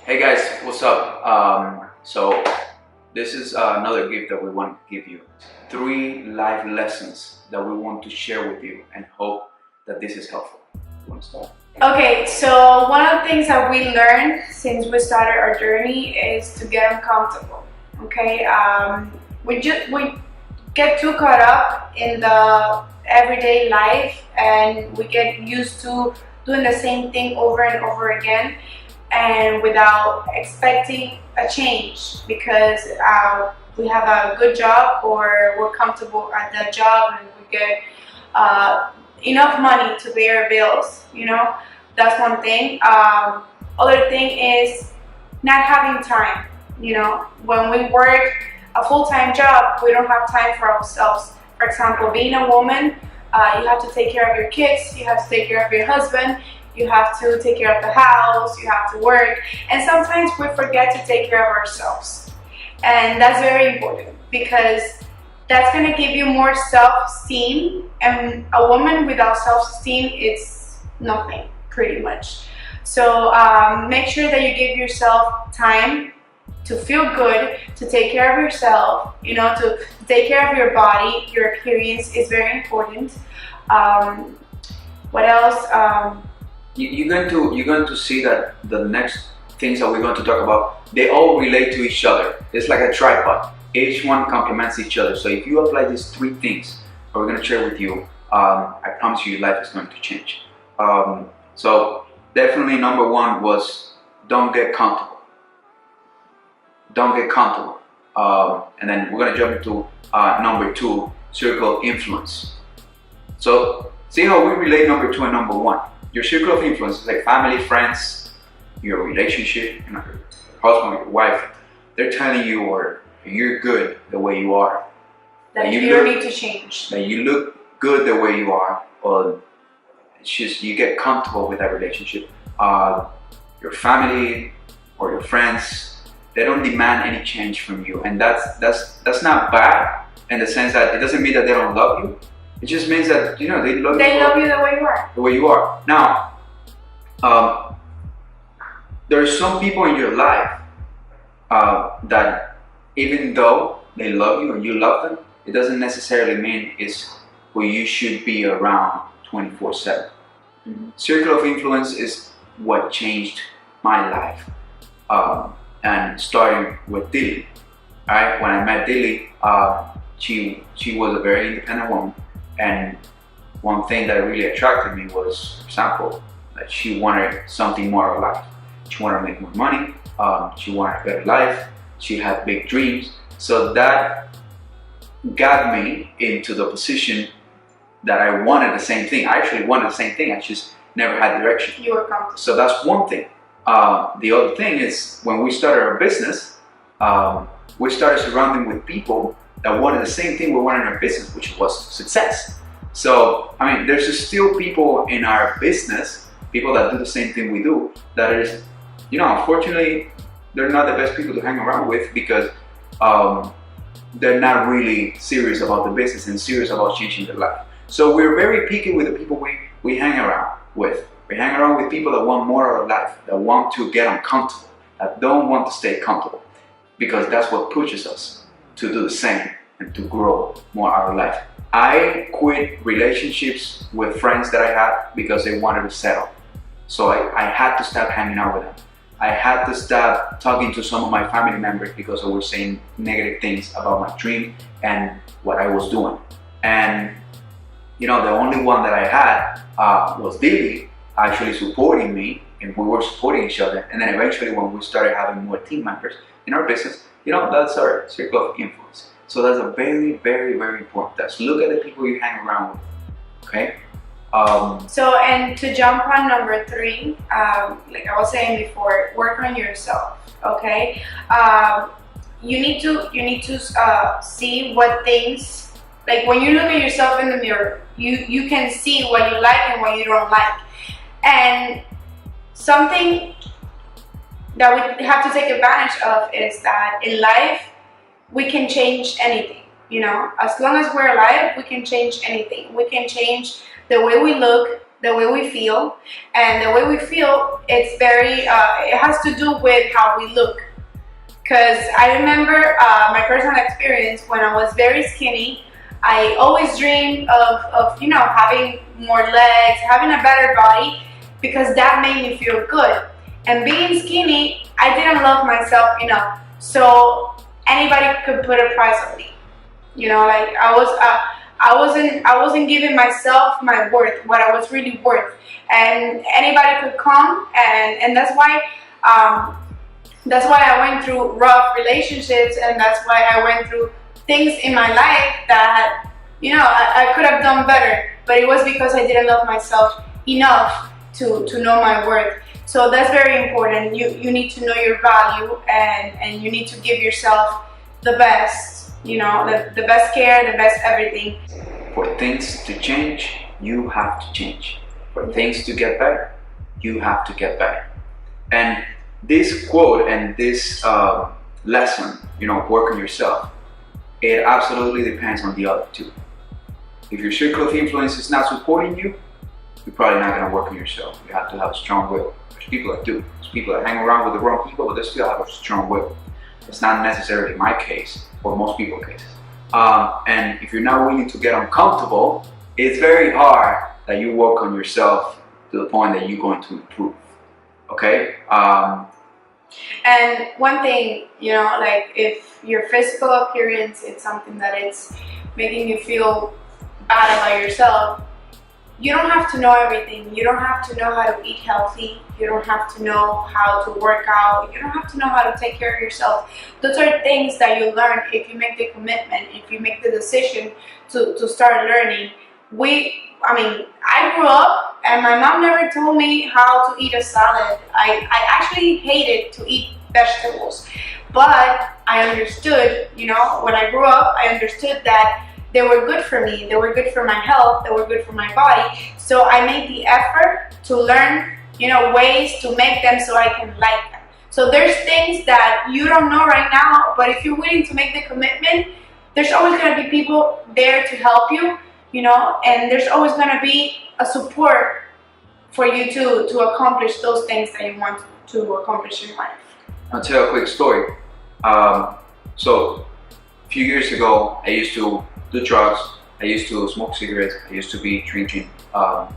Hey guys, what's up? So this is another gift that we want to give you. 3 life lessons that we want to share with you and hope that this is helpful. You want to start? Okay, so one of the things that we learned since we started our journey is to get uncomfortable. Okay, we get too caught up in the everyday life, and we get used to doing the same thing over and over again, and without expecting a change because we have a good job or we're comfortable at that job and we get enough money to pay our bills. That's one thing. Other thing is not having time. When we work a full-time job, we don't have time for ourselves. For example, being a woman, you have to take care of your kids, you have to take care of your husband, you have to take care of the house, you have to work, and sometimes we forget to take care of ourselves. And that's very important because that's going to give you more self-esteem, and a woman without self-esteem, it's nothing, pretty much. So make sure that you give yourself time to feel good, to take care of yourself, to take care of your body. Your appearance is very important. What else? You're going to see that the next things that we're going to talk about, they all relate to each other. It's like a tripod. Each one complements each other. So if you apply these 3 things that we're going to share with you, I promise you, your life is going to change. So definitely number 1 was don't get comfortable. Don't get comfortable. And then we're going to jump into number 2, circle of influence. So see how we relate number 2 and number 1. Your circle of influence is like family, friends, your relationship, your husband, your wife. They're telling you or you're good the way you are. That you don't need to change. That you look good the way you are, or it's just you get comfortable with that relationship. Your family or your friends, they don't demand any change from you, and that's not bad in the sense that it doesn't mean that they don't love you. It just means that they love you. They love you the way you are. The way you are. Now, there are some people in your life that even though they love you and you love them, it doesn't necessarily mean it's who you should be around 24/7. Mm-hmm. Circle of influence is what changed my life, and starting with Dilly. Alright, when I met Dilly, she was a very independent woman, and one thing that really attracted me was, for example, that she wanted something more of life. She wanted to make more money. She wanted a better life. She had big dreams. So that got me into the position that I wanted the same thing. I actually wanted the same thing. I just never had direction. You were comfortable. So that's one thing. The other thing is when we started our business, we started surrounding with people that wanted the same thing we wanted in our business, which was success. So, there's still people in our business, people that do the same thing we do, that is, unfortunately, they're not the best people to hang around with because they're not really serious about the business and serious about changing their life. So we're very picky with the people we hang around with. We hang around with people that want more out of life, that want to get uncomfortable, that don't want to stay comfortable, because that's what pushes us to do the same and to grow more out of life. I quit relationships with friends that I had because they wanted to settle. So I had to stop hanging out with them. I had to stop talking to some of my family members because they were saying negative things about my dream and what I was doing. And the only one that I had was Dilly, actually supporting me, and we were supporting each other. And then eventually when we started having more team members in our business, that's our circle of influence. So that's a very, very, very important test. Look at the people you hang around with, okay? So, and to jump on number 3, like I was saying before, work on yourself, okay? You need to see what things, like when you look at yourself in the mirror, you can see what you like and what you don't like. And something that we have to take advantage of is that in life, we can change anything. As long as we're alive, we can change anything. We can change the way we look, the way we feel, and the way we feel, it's very, it has to do with how we look. Because I remember my personal experience when I was very skinny. I always dreamed of having more legs, having a better body, because that made me feel good. And being skinny, I didn't love myself enough. So anybody could put a price on me. Like I wasn't giving myself my worth, what I was really worth. And anybody could come, and that's why I went through rough relationships, and that's why I went through things in my life that I could have done better, but it was because I didn't love myself enough to know my worth. So that's very important. You need to know your value, and you need to give yourself the best, the best care, the best everything. For things to change, you have to change. For things to get better, you have to get better. And this quote and this lesson, work on yourself, it absolutely depends on the other two. If your circle of influence is not supporting you, you're probably not going to work on yourself. You have to have a strong will. There's people that do. There's people that hang around with the wrong people, but they still have a strong will. It's not necessarily my case, or most people's cases. And if you're not willing to get uncomfortable, it's very hard that you work on yourself to the point that you're going to improve. Okay? And one thing, like if your physical appearance is something that it's making you feel bad about yourself, you don't have to know everything. You don't have to know how to eat healthy. You don't have to know how to work out. You don't have to know how to take care of yourself. Those are things that you learn if you make the commitment, if you make the decision to start learning. I grew up and my mom never told me how to eat a salad. I actually hated to eat vegetables, but I understood, when I grew up, I understood that they were good for me, they were good for my health, they were good for my body. So I made the effort to learn, ways to make them so I can like them. So there's things that you don't know right now, but if you're willing to make the commitment, there's always going to be people there to help you, and there's always going to be a support for you to accomplish those things that you want to accomplish in life. I'll tell you a quick story. So a few years ago, I used to do drugs. I used to smoke cigarettes. I used to be drinking, a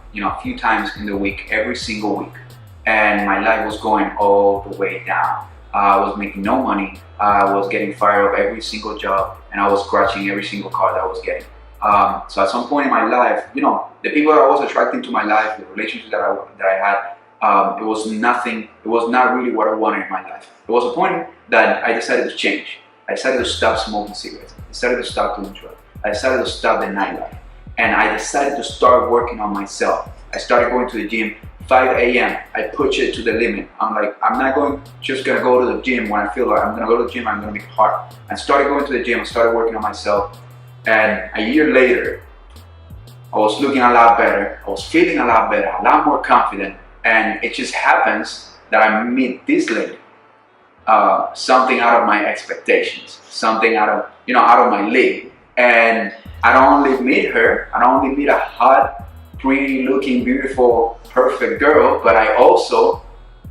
few times in the week, every single week. And my life was going all the way down. I was making no money. I was getting fired of every single job, and I was scratching every single car that I was getting. So at some point in my life, the people that I was attracting to my life, the relationships that I had, it was nothing. It was not really what I wanted in my life. There was a point that I decided to change. I decided to stop smoking cigarettes. I decided to stop doing drugs. I decided to stop the nightlife. And I decided to start working on myself. I started going to the gym 5 a.m. I push it to the limit. I'm like, I'm not just gonna go to the gym when I feel like I'm gonna go to the gym, I'm gonna make it hard. I started going to the gym, I started working on myself. And a year later, I was looking a lot better. I was feeling a lot better, a lot more confident. And it just happens that I meet this lady. Something out of my expectations, something out of my league. And I don't only meet her, I don't only meet a hot, pretty looking, beautiful, perfect girl, but I also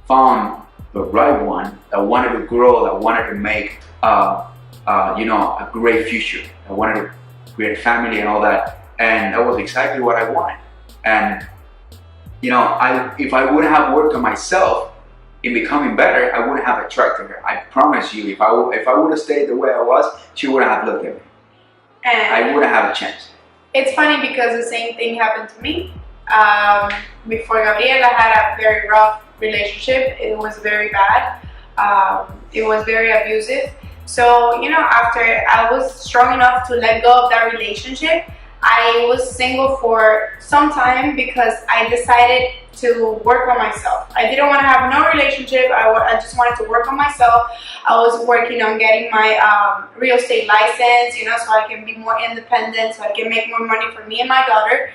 found the right one that wanted to grow, that wanted to make a great future. I wanted to create a family and all that. And that was exactly what I wanted. And if I wouldn't have worked on myself in becoming better, I wouldn't have attracted her. I promise you, if I would have stayed the way I was, she wouldn't have looked at me. And I wouldn't have a chance. It's funny because the same thing happened to me. Before Gabriela, I had a very rough relationship. It was very bad. It was very abusive. So, after I was strong enough to let go of that relationship, I was single for some time because I decided to work on myself. I didn't want to have no relationship. I just wanted to work on myself. I was working on getting my real estate license, so I can be more independent, so I can make more money for me and my daughter.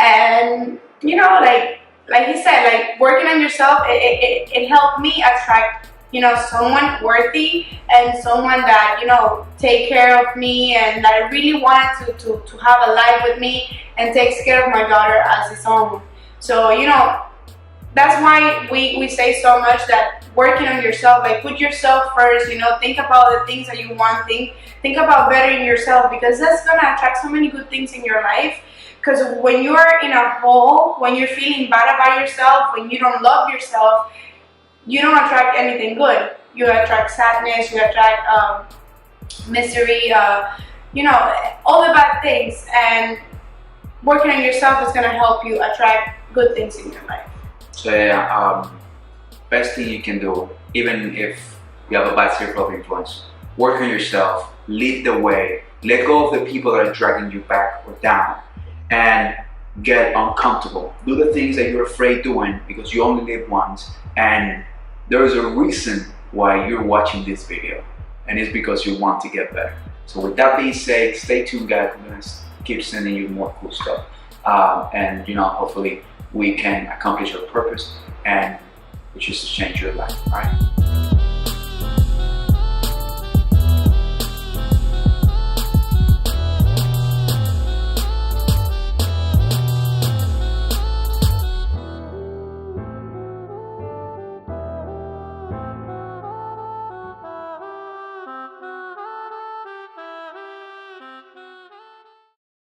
And, like you said, working on yourself, it helped me attract someone worthy and someone that, take care of me and that really wanted to have a life with me and takes care of my daughter as his own. So, you know, that's why we say so much that working on yourself, like put yourself first, you know, think about the things that you want, think about bettering yourself, because that's gonna attract so many good things in your life. Because when you're in a hole, when you're feeling bad about yourself, when you don't love yourself, you don't attract anything good. You attract sadness, you attract misery, you know, all the bad things. And working on yourself is gonna help you attract good things in your life. So yeah, best thing you can do, even if you have a bad circle of influence, work on yourself, lead the way, let go of the people that are dragging you back or down, and get uncomfortable. Do the things that you're afraid doing because you only live once, and there is a reason why you're watching this video, and it's because you want to get better. So with that being said, stay tuned, guys. I'm gonna keep sending you more cool stuff, and you know, hopefully we can accomplish our purpose, and which is to change your life. All right.